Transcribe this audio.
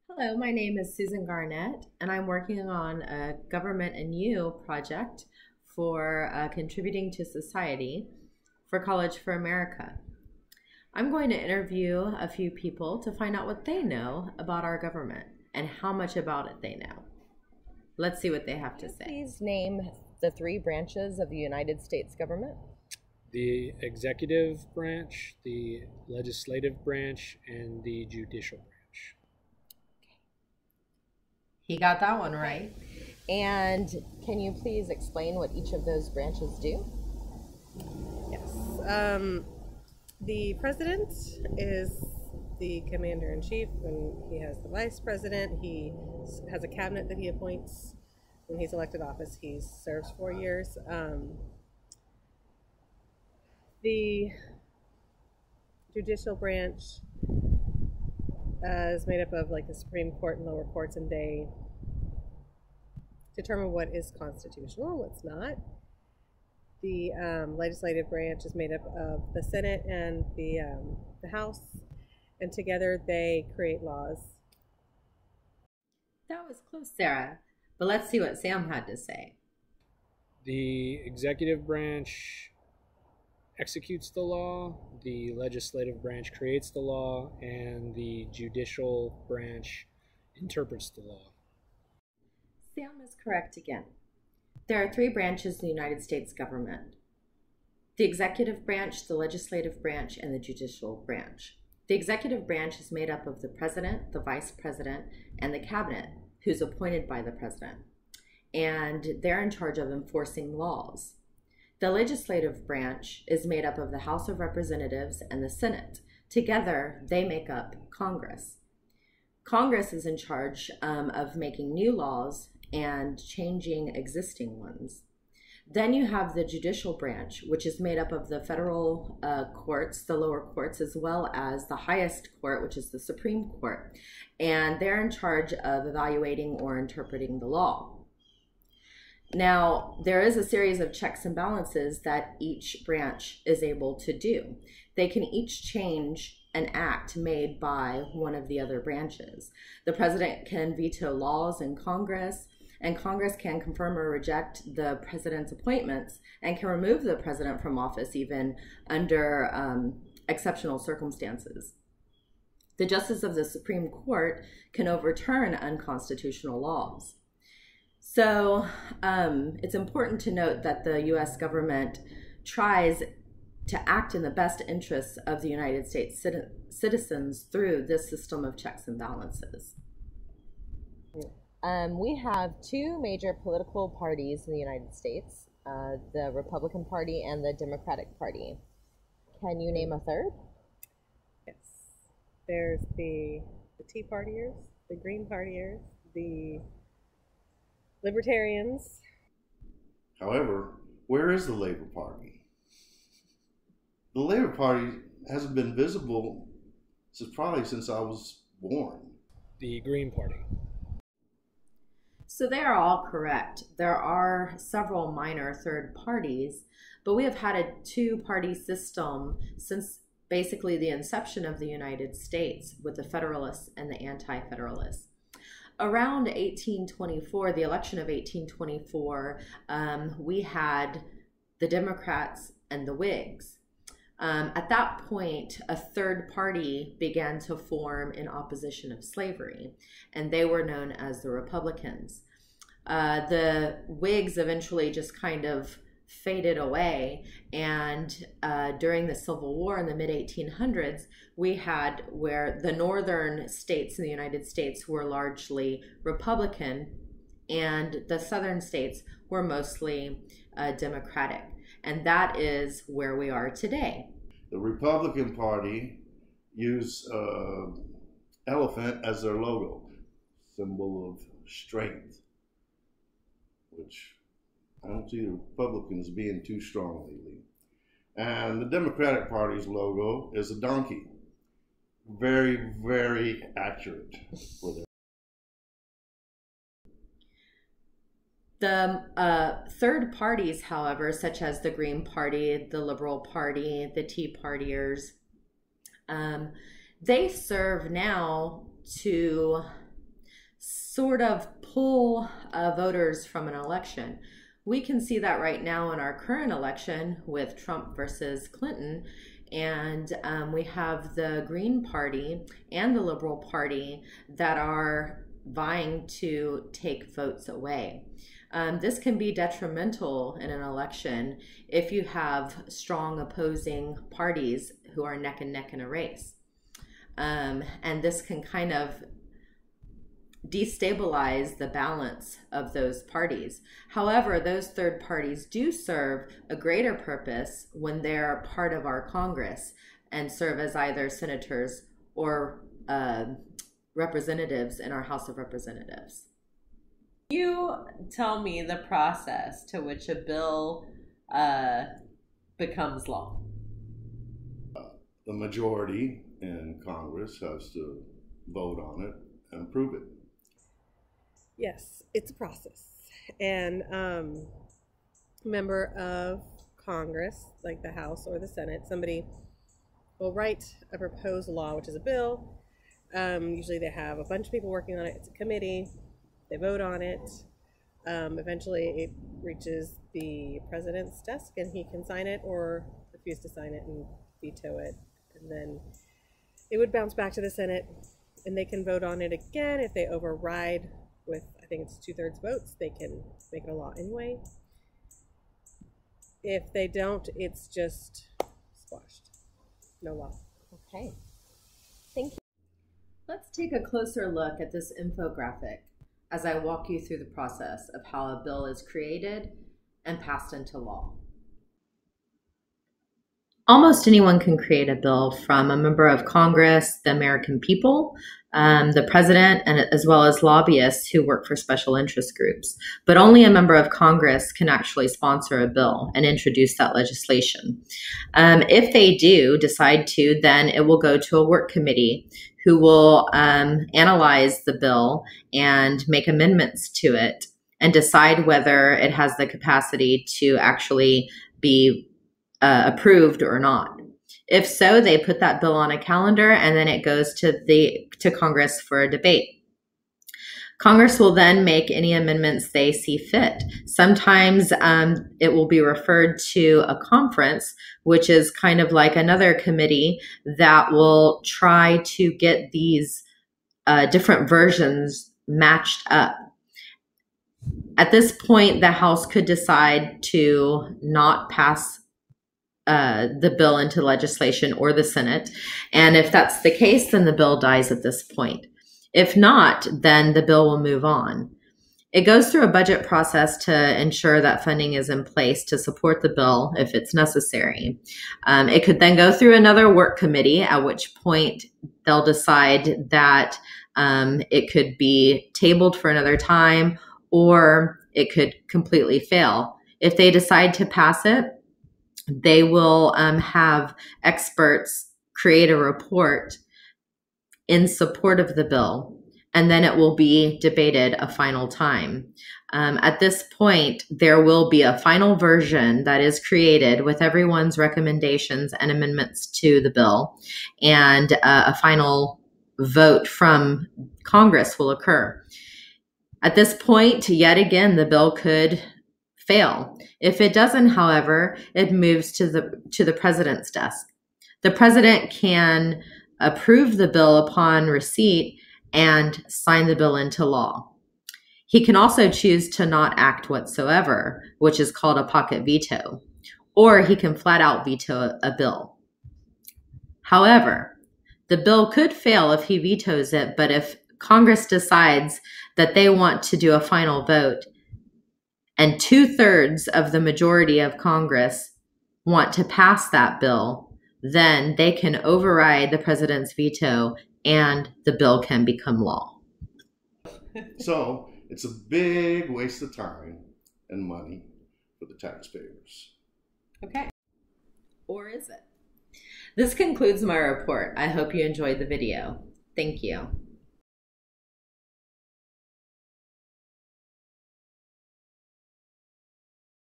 Hello, my name is Susan Garnett, and I'm working on a Government and You project for contributing to society for College for America. I'm going to interview a few people to find out what they know about our government and how much about it they know. Let's see what they have to say. Please name the three branches of the United States government. The executive branch, the legislative branch, and the judicial branch. He got that one right. And can you please explain what each of those branches do? Yes. The president is the commander in chief, and he has the vice president. He has a cabinet that he appoints when he's elected office. He serves 4 years. The judicial branch is made up of like the Supreme Court and lower courts, and they determine what is constitutional and what's not. The legislative branch is made up of the Senate and the House, and together they create laws. That was close, Sarah, but let's see what Sam had to say. The executive branch executes the law, the legislative branch creates the law, and the judicial branch interprets the law. Sam is correct again. There are three branches in the United States government: the executive branch, the legislative branch, and the judicial branch. The executive branch is made up of the president, the vice president, and the cabinet, who's appointed by the president, and they're in charge of enforcing laws. The legislative branch is made up of the House of Representatives and the Senate. Together, they make up Congress. Congress is in charge of making new laws and changing existing ones. Then you have the judicial branch, which is made up of the federal courts, the lower courts, as well as the highest court, which is the Supreme Court. And they're in charge of evaluating or interpreting the law. Now, there is a series of checks and balances that each branch is able to do. They can each change an act made by one of the other branches. The president can veto laws in Congress, and Congress can confirm or reject the president's appointments and can remove the president from office even under exceptional circumstances. The justice of the Supreme Court can overturn unconstitutional laws. So it's important to note that the U.S. government tries to act in the best interests of the United States citizens through this system of checks and balances. We have two major political parties in the United States, the Republican Party and the Democratic Party. Can you name a third? Yes. There's the Tea Partiers, the Green Partiers, the Libertarians. However, where is the Labor Party? The Labor Party hasn't been visible probably since I was born. The Green Party. So they are all correct. There are several minor third parties, but we have had a two-party system since basically the inception of the United States, with the Federalists and the Anti-Federalists. Around 1824, the election of 1824, we had the Democrats and the Whigs. At that point, a third party began to form in opposition of slavery, and they were known as the Republicans. The Whigs eventually just kind of faded away, and during the Civil War in the mid-1800s, we had where the northern states in the United States were largely Republican, and the southern states were mostly Democratic. And that is where we are today. The Republican Party used elephant as their logo, symbol of strength, which I don't see the Republicans being too strong lately. And the Democratic Party's logo is a donkey. Very, very accurate for their. The third parties, however, such as the Green Party, the Liberal Party, the Tea Partiers, they serve now to sort of pull voters from an election. We can see that right now in our current election with Trump versus Clinton. And we have the Green Party and the Liberal Party that are vying to take votes away. This can be detrimental in an election if you have strong opposing parties who are neck and neck in a race. And this can kind of destabilize the balance of those parties. However, those third parties do serve a greater purpose when they're part of our Congress and serve as either senators or representatives in our House of Representatives. You tell me the process to which a bill becomes law. The majority in Congress has to vote on it and approve it. Yes, it's a process. And a member of Congress, like the House or the Senate, somebody will write a proposed law, which is a bill. Usually they have a bunch of people working on it. It's a committee. They vote on it. Eventually it reaches the president's desk and he can sign it or refuse to sign it and veto it. And then it would bounce back to the Senate and they can vote on it again. If they override with, I think it's 2/3 votes, they can make it a law anyway. If they don't, it's just squashed. No law. Okay. Thank you. Let's take a closer look at this infographic as I walk you through the process of how a bill is created and passed into law. Almost anyone can create a bill, from a member of Congress, the American people, the president, and as well as lobbyists who work for special interest groups. But only a member of Congress can actually sponsor a bill and introduce that legislation. If they do decide to, then it will go to a work committee who will analyze the bill and make amendments to it and decide whether it has the capacity to actually be approved or not. If so, they put that bill on a calendar and then it goes to Congress for a debate. Congress will then make any amendments they see fit. Sometimes it will be referred to a conference, which is kind of like another committee that will try to get these different versions matched up. At this point, the House could decide to not pass the bill into legislation, or the Senate. And if that's the case, then the bill dies at this point. If not, then the bill will move on. It goes through a budget process to ensure that funding is in place to support the bill if it's necessary. It could then go through another work committee, at which point they'll decide that it could be tabled for another time, or it could completely fail. If they decide to pass it, they will have experts create a report in support of the bill, and then it will be debated a final time. At this point, there will be a final version that is created with everyone's recommendations and amendments to the bill, and a final vote from Congress will occur. At this point, yet again, the bill could fail. If it doesn't, however, it moves to the president's desk. The president can approve the bill upon receipt and sign the bill into law. He can also choose to not act whatsoever, which is called a pocket veto, or he can flat out veto a bill. However, the bill could fail if he vetoes it, but if Congress decides that they want to do a final vote and 2/3 of the majority of Congress want to pass that bill, then they can override the president's veto and the bill can become law. So it's a big waste of time and money for the taxpayers. Okay. Or is it? This concludes my report. I hope you enjoyed the video. Thank you.